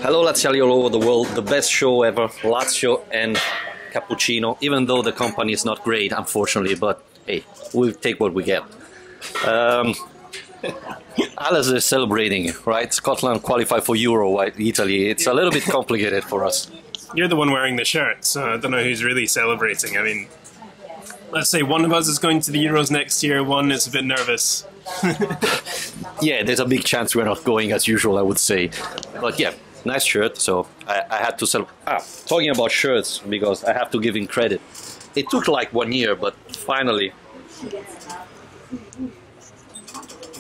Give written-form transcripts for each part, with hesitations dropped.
Hello Laziali all over the world, the best show ever, Lazio and cappuccino, even though the company is not great, unfortunately, but hey, we'll take what we get. Alasdair is celebrating, right? Scotland qualified for Euro, while Italy, it's a little bit complicated for us. You're the one wearing the shirt, so I don't know who's really celebrating. I mean, let's say one of us is going to the Euros next year, one is a bit nervous. Yeah, there's a big chance we're not going as usual, I would say. But yeah, nice shirt, so I had to sell. Talking about shirts, because I have to give him credit. It took like 1 year, but finally.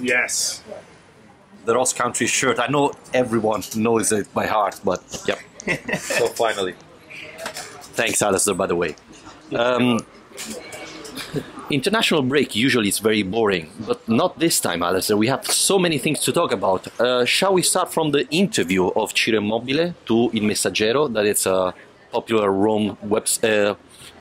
Yes. The Ross Country shirt. I know everyone knows it by heart, but yep. So finally. Thanks, Alasdair, by the way. International break usually is very boring, but not this time, Alasdair. We have so many things to talk about. Shall we start from the interview of Ciro Immobile to Il Messaggero, that it's a popular Rome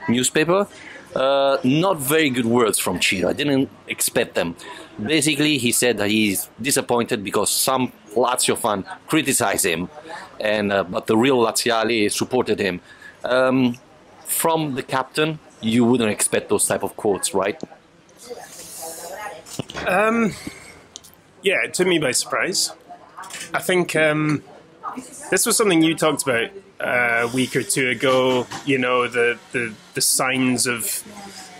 newspaper? Not very good words from Ciro. I didn't expect them. Basically, he said that he's disappointed because some Lazio fan criticized him, and but the real Laziali supported him. From the captain, you wouldn't expect those type of quotes, right? Yeah, it took me by surprise. I think this was something you talked about a week or two ago. You know, the signs of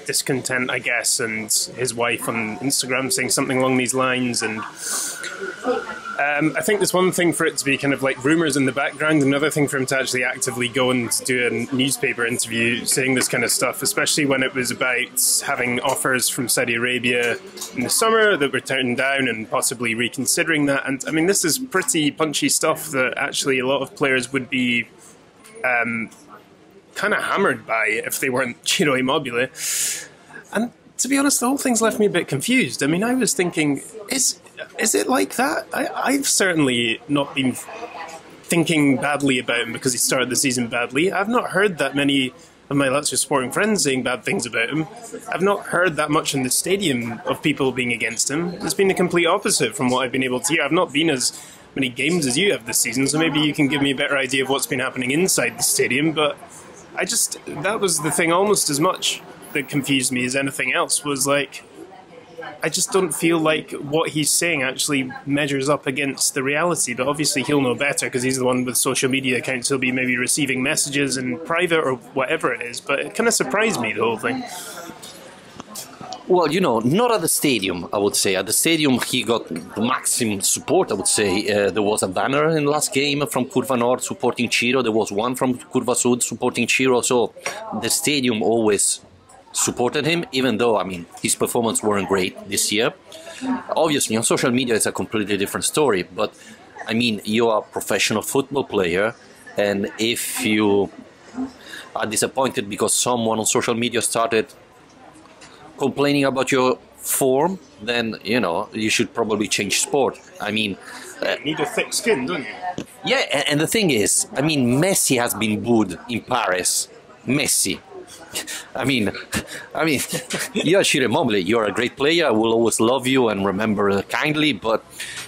discontent, I guess, and his wife on Instagram saying something along these lines. And I think there's one thing for it to be kind of like rumours in the background, another thing for him to actually actively go and do a newspaper interview saying this kind of stuff, especially when it was about having offers from Saudi Arabia in the summer that were turned down and possibly reconsidering that. And I mean, this is pretty punchy stuff that actually a lot of players would be kind of hammered by if they weren't Ciro Immobile. And to be honest, the whole thing's left me a bit confused. I mean, I was thinking, is it like that? I've certainly not been thinking badly about him because he started the season badly. I've not heard that many of my Lazio sporting friends saying bad things about him. I've not heard that much in the stadium of people being against him. It's been the complete opposite from what I've been able to hear. I've not been as many games as you have this season, so maybe you can give me a better idea of what's been happening inside the stadium, but that was the thing almost as much that confused me as anything else, was like, I just don't feel like what he's saying actually measures up against the reality, but obviously he'll know better because he's the one with social media accounts. He'll be maybe receiving messages in private or whatever it is, but it kind of surprised me, the whole thing. Well, you know, not at the stadium, I would say. At the stadium, he got the maximum support, I would say. There was a banner in the last game from Curva Nord supporting Ciro. There was one from Curva Sud supporting Ciro. So the stadium always supported him, even though, I mean, his performance weren't great this year. Obviously, on social media, it's a completely different story. But, I mean, you are a professional football player, and if you are disappointed because someone on social media started complaining about your form, then, you know, you should probably change sport. I mean... you need a thick skin, don't you? Yeah, and the thing is, I mean, Messi has been booed in Paris. Messi. I mean, you're Ciro Immobile, you're a great player, I will always love you and remember kindly, but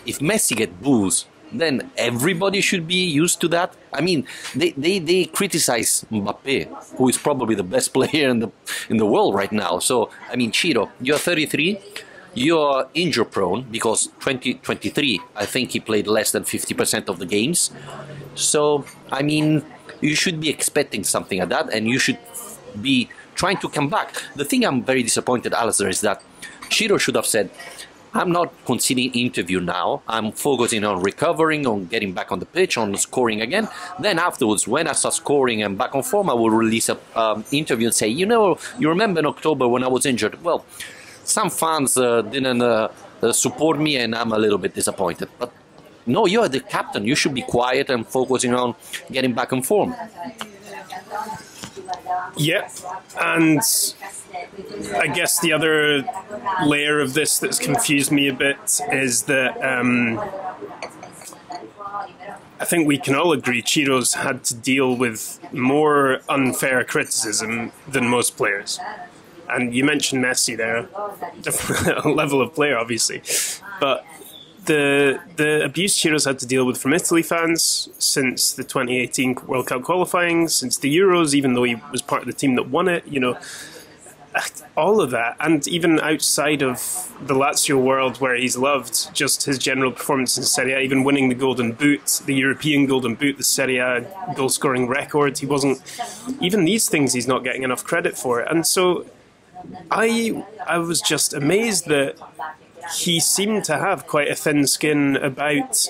if Messi gets booed, then everybody should be used to that. I mean, they criticize Mbappe, who is probably the best player in the world right now. So, I mean, Ciro, you're 33, you're injury prone because 2023, I think he played less than 50% of the games. So, I mean, you should be expecting something like that, and you should be trying to come back. The thing I'm very disappointed, Alasdair, is that Ciro should have said, I'm not considering interview now. I'm focusing on recovering, on getting back on the pitch, on scoring again. Then afterwards, when I start scoring and back on form, I will release an interview and say, you know, you remember in October when I was injured? Well, some fans didn't support me and I'm a little bit disappointed. But no, you're the captain. You should be quiet and focusing on getting back on form. Yeah, and I guess the other layer of this that's confused me a bit is that I think we can all agree Ciro's had to deal with more unfair criticism than most players. And you mentioned Messi there, different level of player, obviously. But the abuse Ciro's had to deal with from Italy fans since the 2018 World Cup qualifying, since the Euros, even though he was part of the team that won it, all of that, and even outside of the Lazio world where he's loved, just his general performance in Serie A, even winning the Golden Boot, the European Golden Boot, the Serie A goal-scoring record, he wasn't, even these things he's not getting enough credit for. And so I was just amazed that he seemed to have quite a thin skin about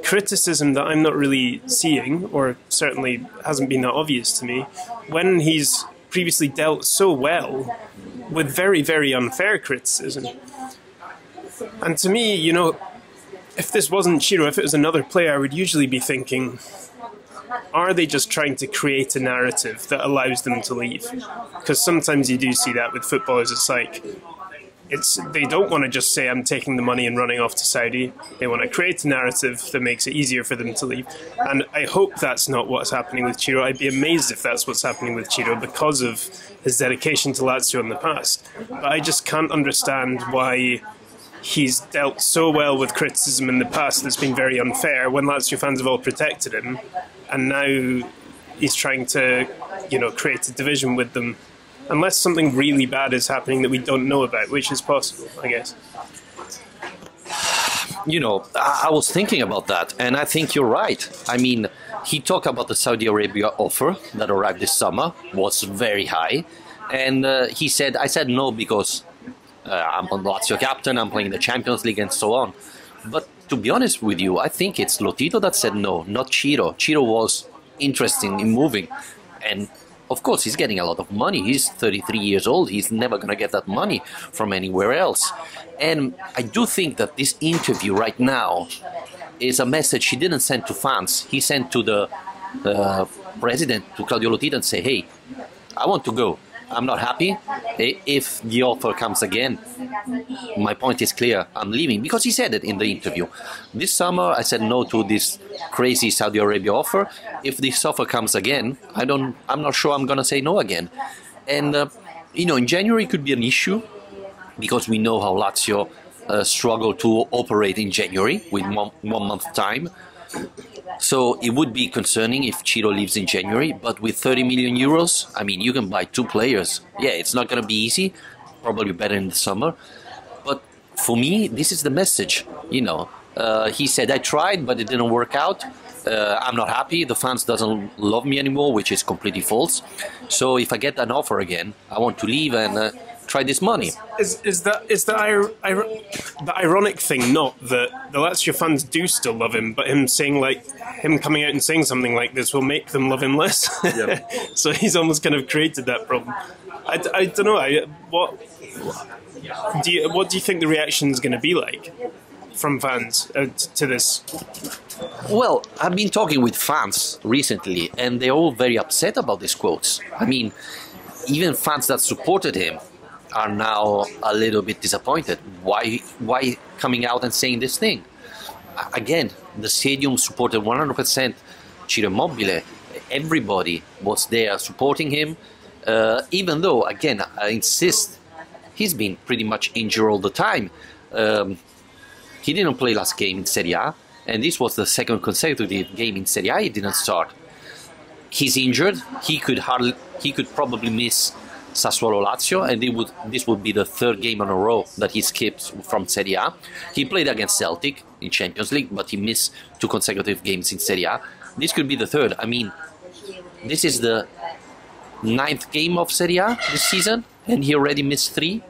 criticism that I'm not really seeing, or certainly hasn't been that obvious to me, when he's previously dealt so well with very, very unfair criticism. And to me, if this wasn't Ciro, if it was another player, I would usually be thinking, are they just trying to create a narrative that allows them to leave? Because sometimes you do see that with footballers. It's like, they don't want to just say, I'm taking the money and running off to Saudi. They want to create a narrative that makes it easier for them to leave. And I hope that's not what's happening with Ciro. I'd be amazed if that's what's happening with Ciro because of his dedication to Lazio in the past. But I just can't understand why he's dealt so well with criticism in the past that's been very unfair when Lazio fans have all protected him. And now he's trying to, create a division with them. Unless something really bad is happening that we don't know about, which is possible, I guess. I was thinking about that, and I think you're right. I mean, he talked about the Saudi Arabia offer that arrived this summer, was very high, and I said no because I'm a Lazio captain, I'm playing the Champions League and so on. But to be honest with you, I think it's Lotito that said no, not Ciro. Ciro was interested in moving, and of course, he's getting a lot of money. He's 33 years old. He's never going to get that money from anywhere else. And I do think that this interview right now is a message he didn't send to fans. He sent to the president, to Claudio Lotito, and say, hey, I want to go. I'm not happy. If the offer comes again, my point is clear. I'm leaving. Because he said it in the interview. This summer, I said no to this crazy Saudi Arabia offer. If this offer comes again, I'm not sure I'm going to say no again. And, in January could be an issue because we know how Lazio struggle to operate in January with one month time. So it would be concerning if Ciro leaves in January, but with 30 million euros, I mean, you can buy two players. Yeah, it's not going to be easy, probably better in the summer. But for me, this is the message, He said, I tried, but it didn't work out. I'm not happy. The fans doesn't love me anymore, which is completely false. So if I get an offer again, I want to leave and try this money. Is the ironic thing not that the Lazio fans do still love him, but him coming out and saying something like this will make them love him less? Yep. So he's almost kind of created that problem. I don't know. What do you think the reaction is going to be like from fans to this? Well, I've been talking with fans recently, and they're all very upset about these quotes. I mean, even fans that supported him are now a little bit disappointed. Why coming out and saying this thing? Again, the stadium supported 100% Ciro Immobile. Everybody was there supporting him, even though, again, I insist, he's been pretty much injured all the time. He didn't play last game in Serie A, and this was the second consecutive game in Serie A he didn't start. He's injured. He could probably miss Sassuolo Lazio, and this would be the third game in a row that he skipped from Serie A. He played against Celtic in Champions League, but he missed two consecutive games in Serie A. This could be the third. I mean, this is the 9th game of Serie A this season, and he already missed 3.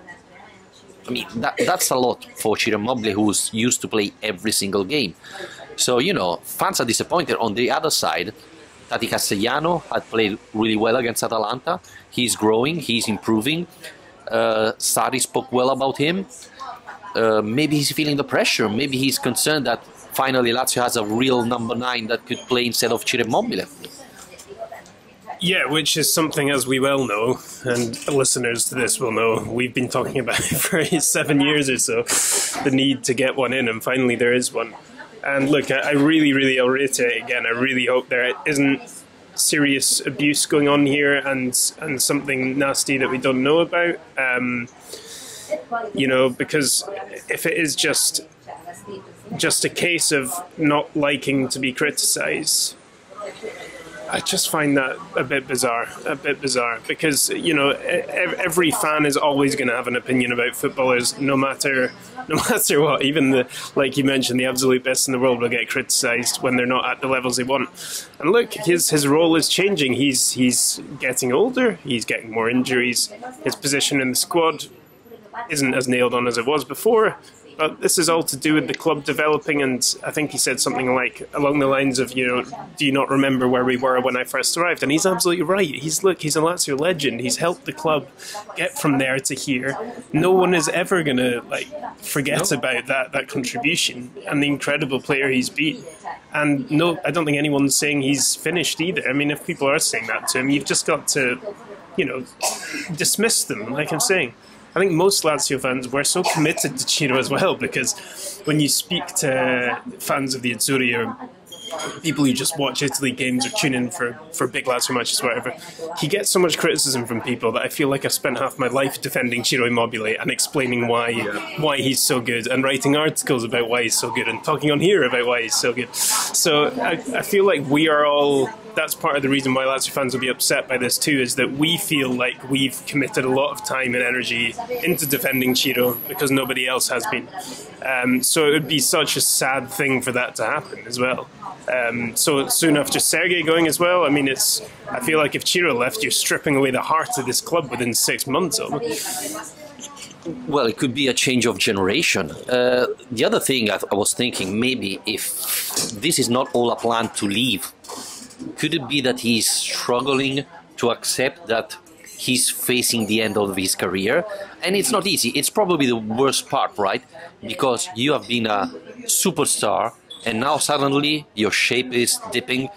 I mean, that's a lot for Ciro Immobile, who's used to play every single game. So, fans are disappointed. On the other side, Tati Castellano had played really well against Atalanta. He's growing, he's improving. Sarri spoke well about him. Maybe he's feeling the pressure. Maybe he's concerned that finally Lazio has a real number 9 that could play instead of Ciro Immobile. Yeah, which is something, as we well know, and listeners to this will know, we've been talking about it for 7 years or so, the need to get one in, and finally there is one. And look, I really, I'll reiterate again, I really hope there isn't serious abuse going on here and something nasty that we don't know about. Because if it is just just a case of not liking to be criticised. I just find that a bit bizarre, because, you know, every fan is always going to have an opinion about footballers, no matter what. Even the, like you mentioned, the absolute best in the world will get criticised when they're not at the levels they want. And look, his role is changing. He's getting older. He's getting more injuries. His position in the squad isn't as nailed on as it was before. But this is all to do with the club developing, and I think he said something like along the lines of, you know, do you not remember where we were when I first arrived? And he's absolutely right. He's a Lazio legend. He's helped the club get from there to here. No one is ever going to forget about that contribution and the incredible player he's been. And no, I don't think anyone's saying he's finished either. I mean, if people are saying that to him, you've just got to, you know, dismiss them, like I'm saying. I think most Lazio fans were so committed to Ciro as well, because when you speak to fans of the Azzurri or people who just watch Italy games or tune in for big Lazio matches, whatever, he gets so much criticism from people that I feel like I've spent half my life defending Ciro Immobile and explaining why he's so good, and writing articles about why he's so good, and talking on here about why he's so good. So I feel like we are all... That's part of the reason why Lazio fans will be upset by this too, is that we feel like we've committed a lot of time and energy into defending Ciro because nobody else has been. So it would be such a sad thing for that to happen as well. So soon after Sergei going as well, I mean, I feel like if Ciro left, you're stripping away the heart of this club within 6 months of it. Well, it could be a change of generation. The other thing I was thinking, maybe if this is not all a plan to leave, could it be that he's struggling to accept that he's facing the end of his career? And it's not easy. It's probably the worst part, right? Because you have been a superstar and now suddenly your shape is dipping.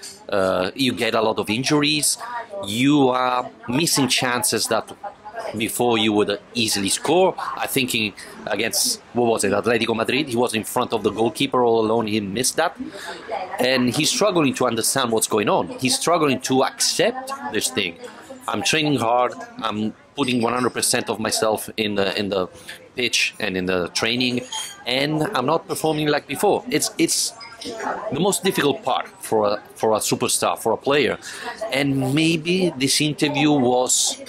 You get a lot of injuries. You are missing chances that before you would easily score. I think against, what was it, Atletico Madrid, he was in front of the goalkeeper all alone, he missed that. And he's struggling to understand what's going on. He's struggling to accept this thing. I'm training hard, I'm putting 100% of myself in the pitch and in the training, and I'm not performing like before. It's the most difficult part for a superstar, for a player. And maybe this interview was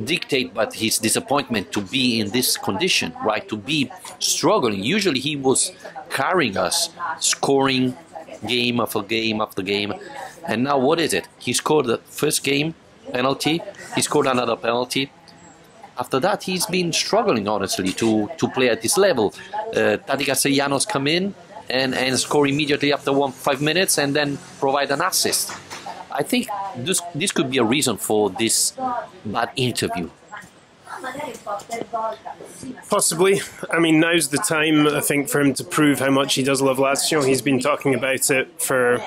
dictated by his disappointment to be in this condition, right? To be struggling. Usually he was carrying us, scoring game after game after game. And now what is it? He scored the first game penalty, he scored another penalty. After that, he's been struggling, honestly, to play at this level. Tati Castellanos come in and score immediately after 5 minutes and then provide an assist. I think this could be a reason for this bad interview. Possibly. I mean, now's the time, I think, for him to prove how much he does love Lazio. He's been talking about it for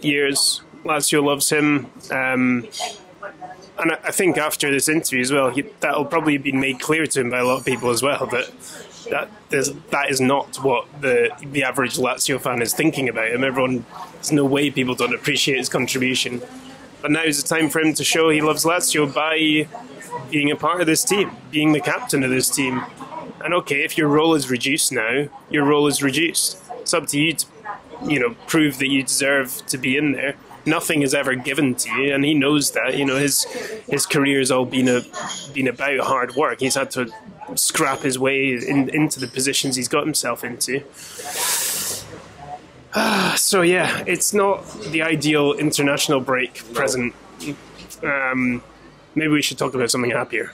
years. Lazio loves him. And I think after this interview as well, that'll probably be made clear to him by a lot of people as well, that is not what the average Lazio fan is thinking about him. There's no way people don't appreciate his contribution. But now is the time for him to show he loves Lazio by being a part of this team, being the captain of this team. And okay, if your role is reduced now, your role is reduced. It's up to you to, prove that you deserve to be in there. Nothing is ever given to you, and he knows that. His career has all been about hard work. He's had to scrap his way into the positions he's got himself into. So yeah, it's not the ideal international break present. Maybe we should talk about something happier.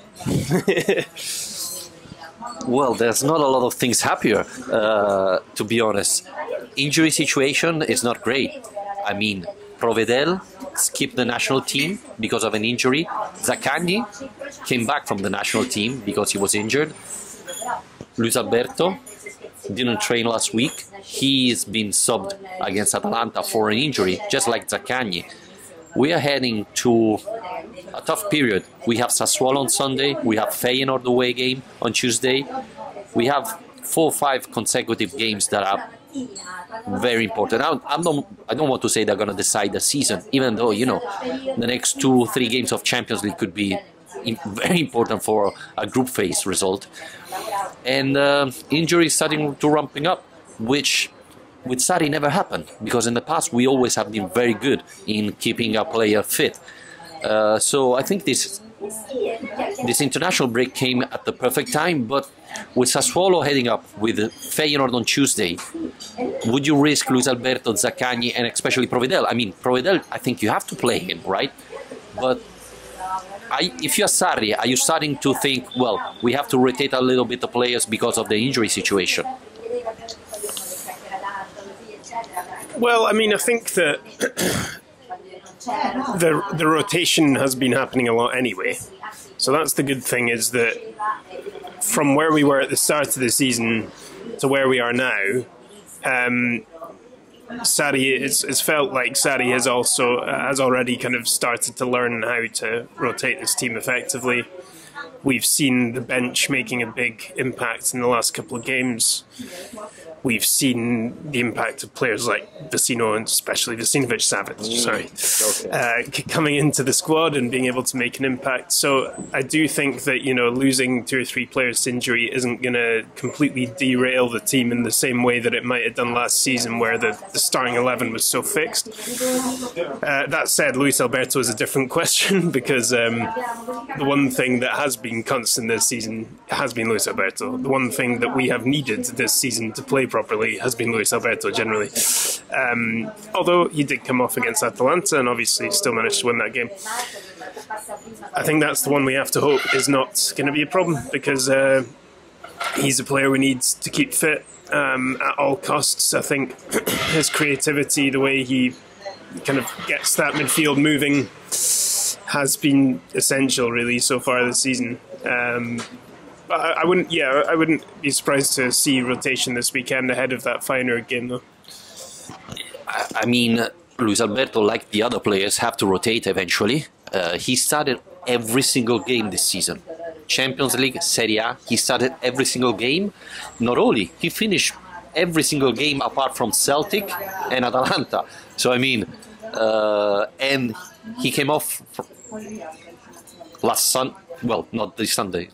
Well, there's not a lot of things happier, to be honest. Injury situation is not great. I mean, Provedel skipped the national team because of an injury. Zaccagni came back from the national team because he was injured. Luis Alberto didn't train last week. He's been subbed against Atalanta for an injury, just like Zaccagni. We are heading to a tough period. We have Sassuolo on Sunday. We have Feyenoord away game on Tuesday. We have 4 or 5 consecutive games that are very important. I don't want to say they're going to decide the season, even though, the next 2 or 3 games of Champions League could be very important for a group phase result. And injuries starting to ramping up. which with Sarri never happened, because in the past we always have been very good in keeping a player fit. So I think this international break came at the perfect time, but with Sassuolo heading up with Feyenoord on Tuesday, would you risk Luis Alberto, Zaccagni, and especially Provedel? I mean, Provedel, I think you have to play him, right? But if you're Sarri, are you starting to think, well, we have to rotate a little bit the players because of the injury situation? Well, I mean, I think that the rotation has been happening a lot anyway. So that's the good thing, is that from where we were at the start of the season to where we are now, Sarri, it's felt like Sarri has already kind of started to learn how to rotate this team effectively. We've seen the bench making a big impact in the last couple of games. We've seen the impact of players like Vecino, and especially Vesinovic-Savic, coming into the squad and being able to make an impact. So I do think that, you know, losing 2 or 3 players to injury isn't going to completely derail the team in the same way that it might have done last season, where the starting 11 was so fixed. That said, Luis Alberto is a different question, because the one thing that has been constant this season has been Luis Alberto. The one thing that we have needed this season to play properly has been Luis Alberto generally. Although he did come off against Atalanta and obviously still managed to win that game. I think that's the one we have to hope is not going to be a problem, because he's a player we need to keep fit at all costs. I think his creativity, the way he kind of gets that midfield moving, has been essential really so far this season. But I wouldn't be surprised to see rotation this weekend ahead of that Feyenoord game, though. I mean, Luis Alberto, like the other players, have to rotate eventually. He started every single game this season. Champions League, Serie A, he started every single game. Not only, he finished every single game apart from Celtic and Atalanta. So, I mean, and he came off last Sunday. Well, not this Sunday,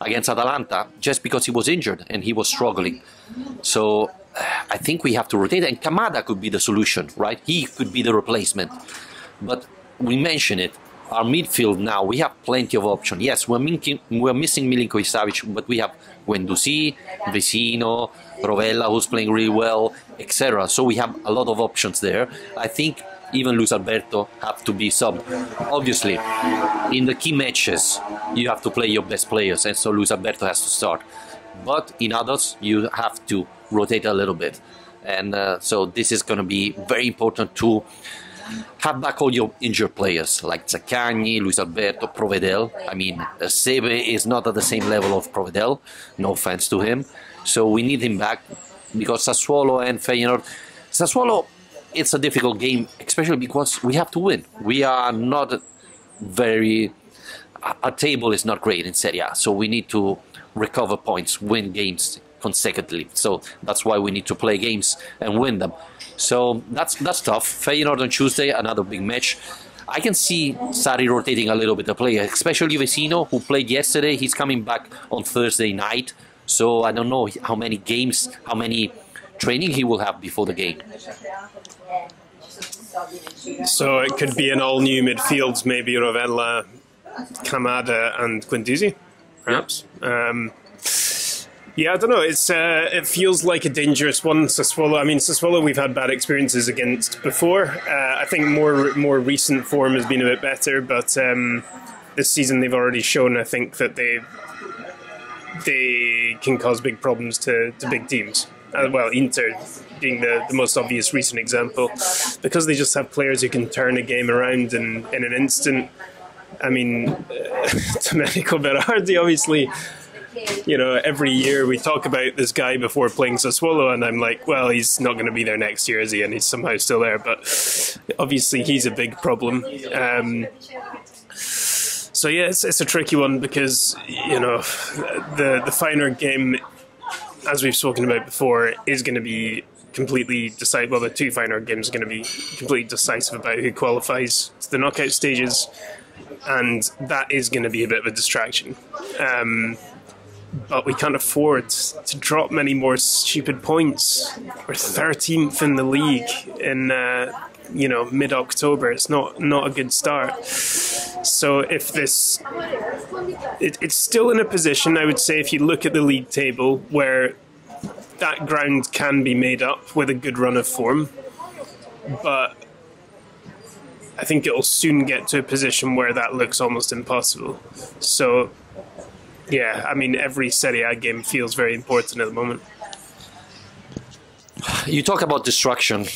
against Atalanta, just because he was injured and he was struggling. So I think we have to rotate, and Kamada could be the solution, right? He could be the replacement. But we mentioned it, our midfield now, we have plenty of options. Yes, we're missing Milinkovic-Savic, but we have Guendouzi, Vecino, Rovella, who's playing really well, etc. So we have a lot of options there. I think even Luis Alberto have to be subbed. Obviously, in the key matches, you have to play your best players, and so Luis Alberto has to start. But in others, you have to rotate a little bit. And so this is going to be very important to have back all your injured players, like Zaccagni, Luis Alberto, Provedel. I mean, Sebe is not at the same level of Provedel, no offense to him. So we need him back, because Sassuolo and Feyenoord... Sassuolo, it's a difficult game, especially because we have to win. We are not very... Our table is not great in Serie A, so we need to recover points, win games consecutively. So that's why we need to play games and win them. So that's tough. Feyenoord on Tuesday, another big match. I can see Sarri rotating a little bit of play, especially Vecino, who played yesterday. He's coming back on Thursday night. So I don't know how many games, how many training he will have before the game. So it could be an all-new midfield, maybe Rovella, Kamada and Guendouzi, perhaps. Yeah, I don't know. It feels like a dangerous one, Sassuolo. I mean, Sassuolo we've had bad experiences against before. I think more recent form has been a bit better, but this season they've already shown, I think, that they can cause big problems to big teams. Well, Inter being the most obvious recent example, because they just have players who can turn a game around in an instant. I mean, Domenico Berardi, obviously, you know, every year we talk about this guy before playing Sassuolo, and I'm like, well, he's not going to be there next year, is he? And he's somehow still there, but obviously he's a big problem. So yeah, it's a tricky one, because, you know, the Feyenoord game, as we've spoken about before, is going to be completely decisive. Well, the two Feyenoord games are going to be completely decisive about who qualifies to the knockout stages, and that is going to be a bit of a distraction. but we can't afford to drop many more stupid points. We're 13th in the league in mid-October. It's not a good start. So if this, it's still in a position, I would say, if you look at the league table, where that ground can be made up with a good run of form, but I think it'll soon get to a position where that looks almost impossible. So, yeah, I mean, every Serie A game feels very important at the moment. You talk about destruction.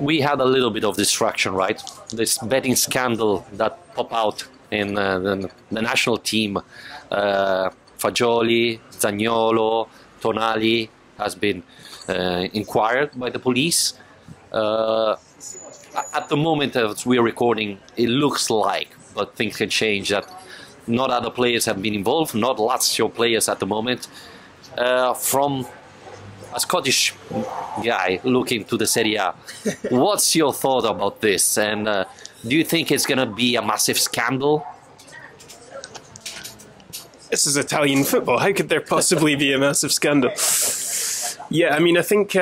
We had a little bit of destruction, right? This betting scandal that popped out in the national team. Fagioli, Zaniolo, Tonali has been inquired by the police. At the moment as we're recording, it looks like, but things can change, that not other players have been involved, not Lazio players at the moment. From a Scottish guy looking to the Serie A, what's your thought about this? And do you think it's going to be a massive scandal? This is Italian football. How could there possibly be a massive scandal? Yeah, I mean, I think...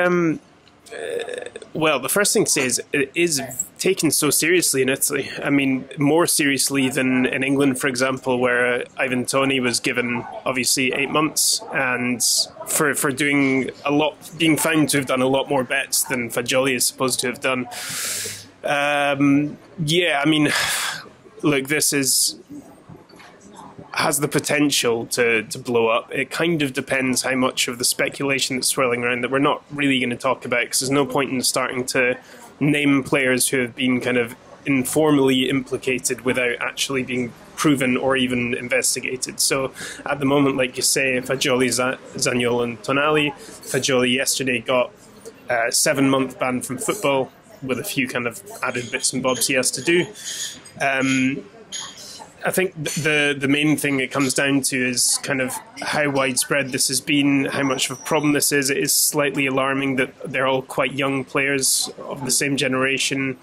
well, the first thing to say is it is taken so seriously in Italy. I mean, more seriously than in England, for example, where Ivan Toney was given, obviously, 8 months, and for doing a lot, being found to have done a lot more bets than Fagioli is supposed to have done. Yeah, I mean, look, this has the potential to blow up. It kind of depends how much of the speculation that's swirling around that we're not really going to talk about, because there's no point in starting to name players who have been kind of informally implicated without actually being proven or even investigated. So at the moment, like you say, Fagioli, Zaniolo and Tonali. Fagioli yesterday got a 7-month ban from football with a few kind of added bits and bobs he has to do. I think the main thing it comes down to is kind of how widespread this has been, how much of a problem this is. It is slightly alarming that they're all quite young players of the same generation.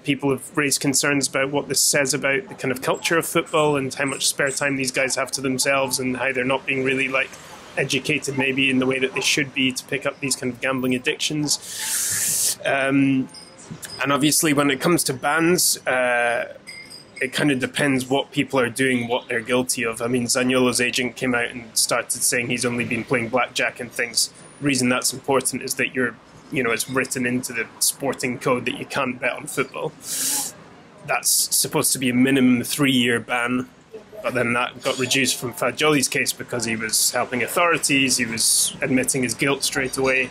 People have raised concerns about what this says about the kind of culture of football and how much spare time these guys have to themselves, and how they're not being really educated maybe in the way that they should be to pick up these kind of gambling addictions. And obviously when it comes to bans, it kind of depends what people are doing, what they're guilty of. I mean, Zaniolo's agent came out and started saying he's only been playing blackjack and things. The reason that's important is that it's written into the sporting code that you can't bet on football. That's supposed to be a minimum 3-year ban, but then that got reduced from Fagioli's case because he was helping authorities, he was admitting his guilt straight away.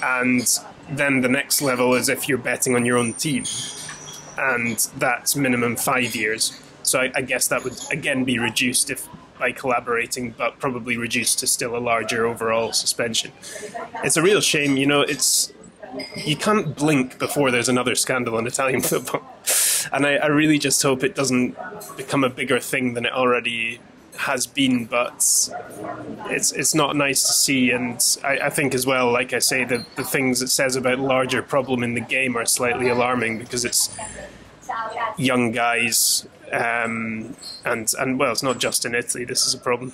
And then the next level is if you're betting on your own team, and that's minimum 5 years. So I guess that would again be reduced if by collaborating, but probably reduced to still a larger overall suspension. It's a real shame, you can't blink before there's another scandal in Italian football. And I really just hope it doesn't become a bigger thing than it already has been, but it's not nice to see. And I think as well, like I say, the things it says about larger problem in the game are slightly alarming, because it's young guys, and well, it's not just in Italy, this is a problem.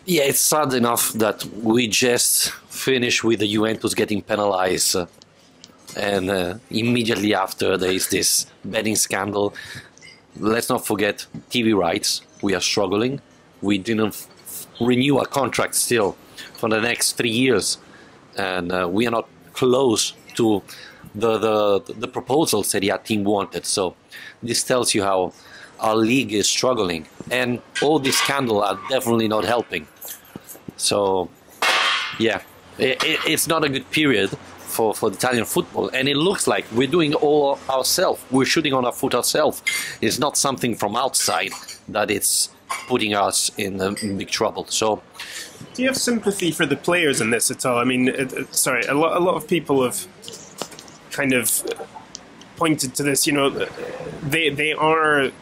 Yeah, it's sad enough that we just finished with the Juventus getting penalized, and immediately after there is this betting scandal. Let's not forget TV rights. We are struggling. We didn't renew our contract still for the next 3 years, and we are not close to the proposal Serie A team wanted. So this tells you how our league is struggling, and all these scandals are definitely not helping. So yeah, it's not a good period for the Italian football, and it looks like we're doing all ourselves. We're shooting on our foot ourselves. It's not something from outside that it's putting us in big trouble. So, do you have sympathy for the players in this at all? I mean, a lot of people have kind of pointed to this. They are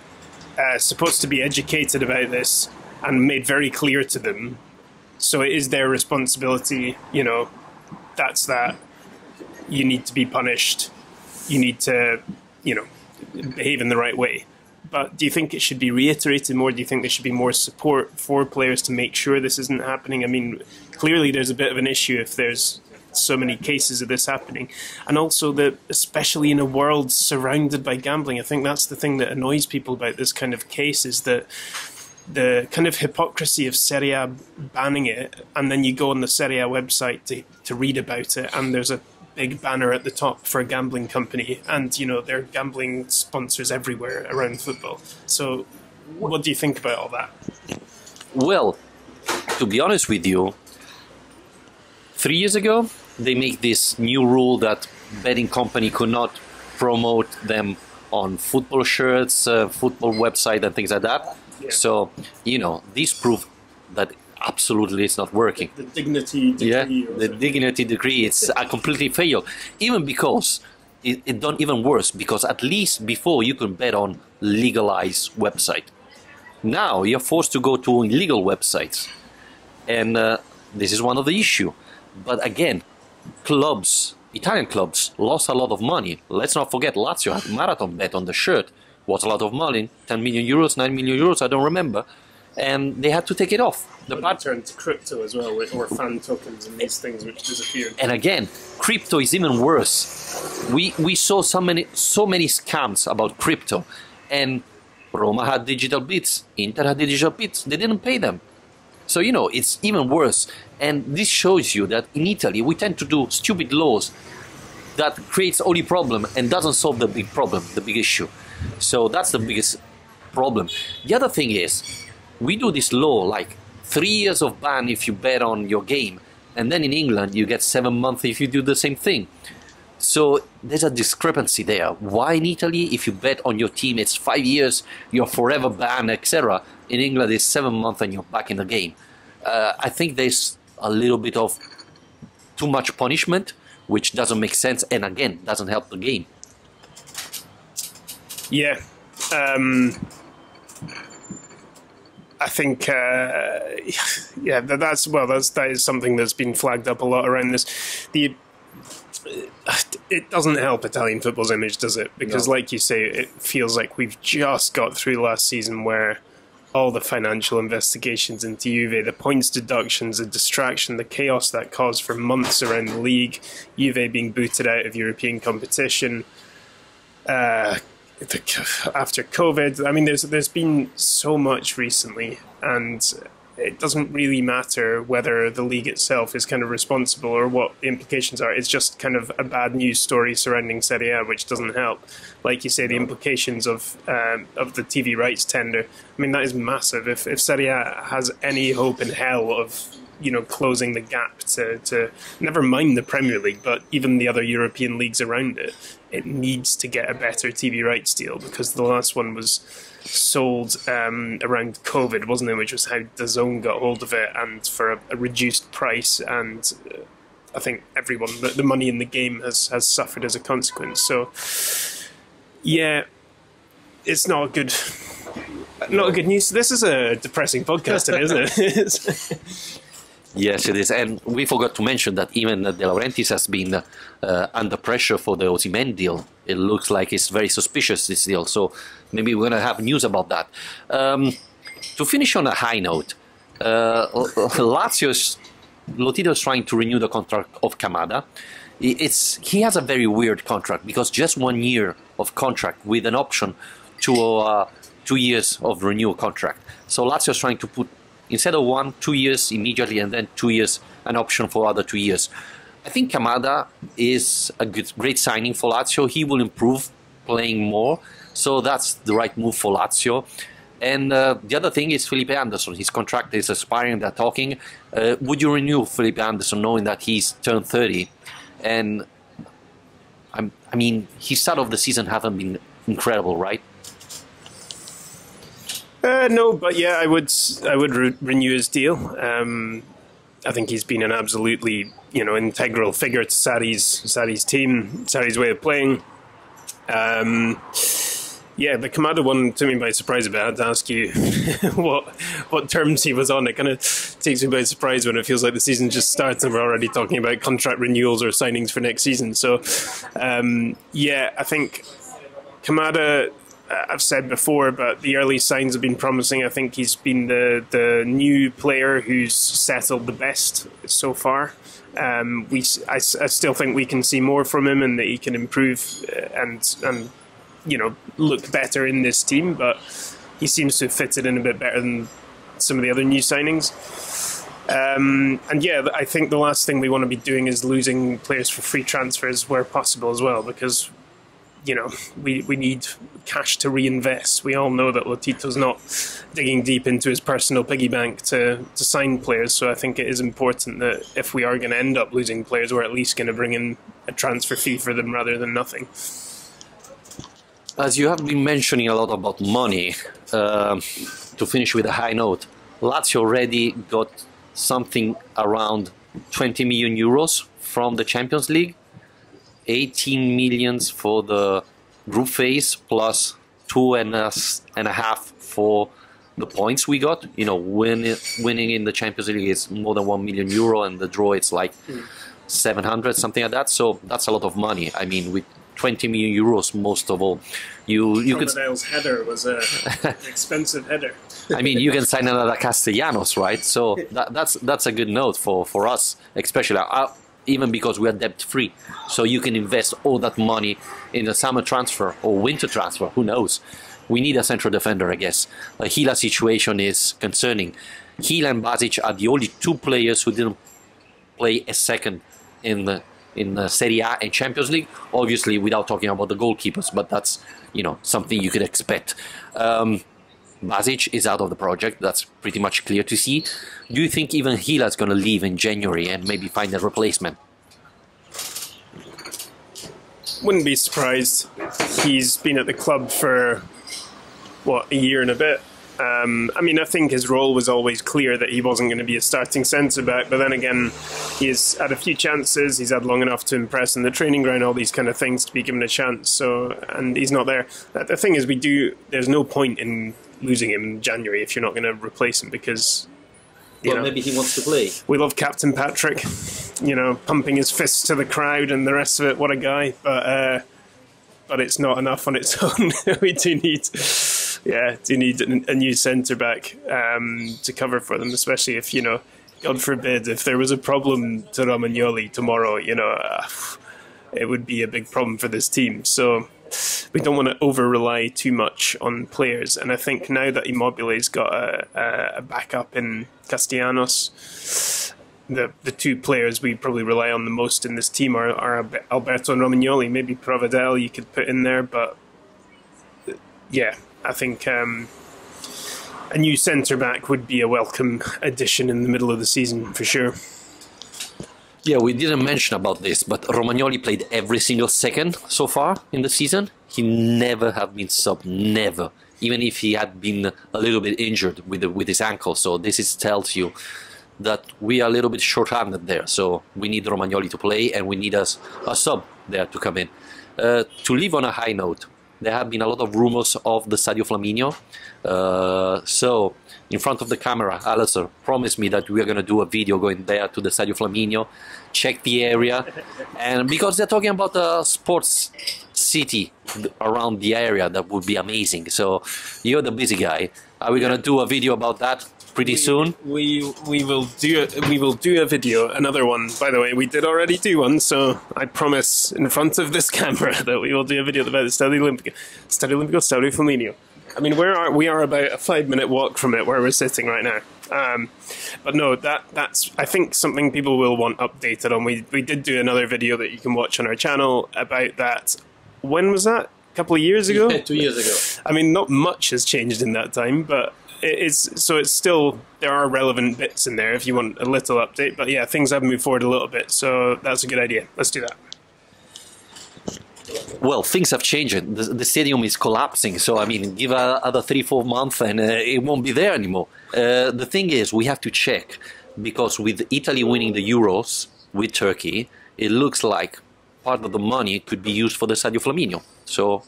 supposed to be educated about this and made very clear to them. So it is their responsibility. That's that. You need to be punished. You need to, behave in the right way. But do you think it should be reiterated more? Do you think there should be more support for players to make sure this isn't happening? I mean, clearly there's a bit of an issue if there's so many cases of this happening. And also that, especially in a world surrounded by gambling, I think that's the thing that annoys people about this kind of case, is that the kind of hypocrisy of Serie A banning it, and then you go on the Serie A website to read about it, and there's a big banner at the top for a gambling company, and there are gambling sponsors everywhere around football. So what do you think about all that? Well, to be honest with you, 3 years ago they make this new rule that betting company could not promote them on football shirts, football website and things like that. Yeah. So this proof that absolutely it's not working. The dignity decree. Yeah, the dignity decree, it's a completely fail. Even because it done even worse, because at least before you could bet on legalized website. Now you're forced to go to illegal websites, and this is one of the issue. But again, Italian clubs lost a lot of money. Let's not forget Lazio had marathon bet on the shirt, was a lot of money, 10 million euros, 9 million euros, I don't remember. And they had to take it off. The turned to crypto as well, or fan tokens and these things which disappeared. And again, crypto is even worse. We saw so many scams about crypto, and Roma had digital bits, Inter had digital bits. They didn't pay them. So it's even worse. And this shows you that in Italy we tend to do stupid laws that creates only problem and doesn't solve the big problem, the big issue. So that's the biggest problem. The other thing is, we do this law like 3 years of ban if you bet on your game, and then in England you get 7 months if you do the same thing. So there's a discrepancy there. Why in Italy, if you bet on your team, it's 5 years, you're forever banned, etc. In England, it's 7 months and you're back in the game. I think there's a little bit of too much punishment, which doesn't make sense, and again, doesn't help the game. Yeah. I think, that is something that's been flagged up a lot around this. It doesn't help Italian football's image, does it? Because, like you say, it feels like we've just got through last season where all the financial investigations into Juve, the points deductions, the distraction, the chaos that caused for months around the league, Juve being booted out of European competition, after COVID. I mean, there's been so much recently, and it doesn't really matter whether the league itself is kind of responsible or what the implications are. It's just kind of a bad news story surrounding Serie A, which doesn't help. Like you say, the implications of the TV rights tender, I mean, that is massive. If Serie A has any hope in hell of closing the gap to never mind the Premier League, but even the other European leagues around it, it needs to get a better TV rights deal, because the last one was sold around COVID, wasn't it? Which was how DAZN got hold of it, and for a reduced price. And I think everyone, the money in the game has suffered as a consequence. So, yeah, it's not good news. This is a depressing podcast today, isn't it? Yes, it is. And we forgot to mention that even De Laurentiis has been under pressure for the Osimhen deal. It looks like it's very suspicious, this deal. So maybe we're going to have news about that. To finish on a high note, Lotito's trying to renew the contract of Kamada. He has a very weird contract, because just 1 year of contract with an option to 2 years of renewal contract. So Lazio's trying to put, instead of 1, 2 years immediately, and then 2 years, an option for other 2 years. I think Kamada is a great signing for Lazio. He will improve playing more, so that's the right move for Lazio. And the other thing is Felipe Anderson. His contract is expiring, they're talking. Would you renew Felipe Anderson knowing that he's turned 30? And I mean, his start of the season haven't been incredible, right? No, but yeah, I would renew his deal. I think he's been an absolutely integral figure to Sarri's team, Sarri's way of playing. Yeah, the Kamada one took me by surprise a bit. I had to ask you what terms he was on. It kind of takes me by surprise when it feels like the season just starts and we're already talking about contract renewals or signings for next season. So, yeah, I think Kamada, I've said before, but the early signs have been promising. I think he's been the new player who's settled the best so far. I still think we can see more from him, and that he can improve and look better in this team. But he seems to have fitted in a bit better than some of the other new signings. And yeah, I think the last thing we want to be doing is losing players for free transfers where possible as well, because we need cash to reinvest. We all know that Lotito's not digging deep into his personal piggy bank to sign players, so I think it is important that if we are going to end up losing players, we're at least going to bring in a transfer fee for them rather than nothing. As you have been mentioning a lot about money, to finish with a high note, Lazio already got something around 20 million euros from the Champions League. 18 millions for the group phase, plus 2.5 for the points we got. Winning in the Champions League is more than 1 million euro, and the draw it's like 700, something like that. So that's a lot of money. I mean, with 20 million euros, most of all, you could. Crocodile's header was an expensive header. I mean, you can sign another Castellanos, right? So that's a good note for us, especially. Even because we are debt-free. So you can invest all that money in a summer transfer or winter transfer, who knows. We need a central defender, I guess. Hila's situation is concerning. Hila and Basic are the only two players who didn't play a second in the Serie A and Champions League, obviously without talking about the goalkeepers, but that's something you could expect. Basic is out of the project, that's pretty much clear to see. Do you think even Hila is going to leave in January and maybe find a replacement? Wouldn't be surprised. He's been at the club for, a year and a bit. I think his role was always clear that he wasn't going to be a starting centre-back, but then again, he's had a few chances, he's had long enough to impress in the training ground, all these kind of things, to be given a chance, and he's not there. The thing is, there's no point in losing him in January if you're not going to replace him, because maybe he wants to play. We love Captain Patrick, pumping his fists to the crowd and the rest of it. What a guy! But it's not enough on its own. We do need a new centre back to cover for them, especially if God forbid, if there was a problem to Romagnoli tomorrow, it would be a big problem for this team. So we don't want to over-rely too much on players. And I think now that Immobile's got a backup in Castellanos, the two players we probably rely on the most in this team are Alberto and Romagnoli. Maybe Provedel you could put in there, but yeah, I think a new centre-back would be a welcome addition in the middle of the season, for sure. Yeah, we didn't mention about this, but Romagnoli played every single second so far in the season. He never have been subbed, never. Even if he had been a little bit injured with his ankle. So this tells you that we are a little bit short-handed there. So we need Romagnoli to play, and we need a sub there to come in. To leave on a high note, there have been a lot of rumors of the Stadio Flaminio. So, in front of the camera, Alasdair promised me that we are going to do a video going there to the Stadio Flaminio, check the area, and because they're talking about a sports city around the area, that would be amazing. So, you're the busy guy. Are we going to do a video about that pretty soon? We will do a video, another one. By the way, we did already do one, so I promise in front of this camera that we will do a video about the Stadio Olimpico, Stadio Flaminio. I mean, we are about a 5-minute walk from it, where we're sitting right now. But no, that's I think something people will want updated on. We did do another video that you can watch on our channel about that. When was that? A couple of years ago? Yeah, 2 years ago. I mean, not much has changed in that time, but it's still, there are relevant bits in there if you want a little update. But yeah, things have moved forward a little bit, so that's a good idea. Let's do that. Well, things have changed. The stadium is collapsing, so I mean, give other 3-4 months and it won't be there anymore. The thing is, we have to check, because with Italy winning the Euros with Turkey, it looks like part of the money could be used for the Stadio Flaminio. So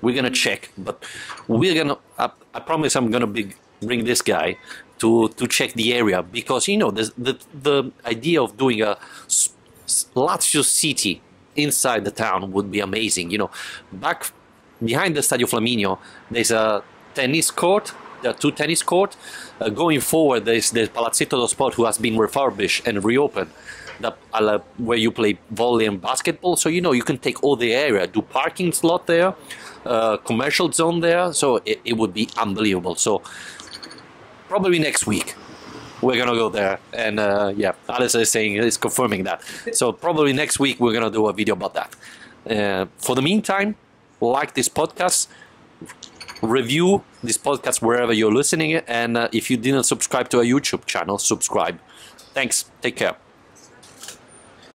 we're gonna check, but I promise I'm gonna bring this guy to check the area, because the idea of doing a Lazio city inside the town would be amazing. Back behind the Stadio Flaminio, there's a tennis court. There are 2 tennis courts. Going forward, there's the Palazzetto dello Sport, who has been refurbished and reopened, where you play volley and basketball. So, you can take all the area, do parking slot there, commercial zone there. So it would be unbelievable. So probably next week we're going to go there. And Alasdair is confirming that. So probably next week we're going to do a video about that. For the meantime, like this podcast, review this podcast wherever you're listening, and if you didn't subscribe to our YouTube channel, subscribe. Thanks. Take care.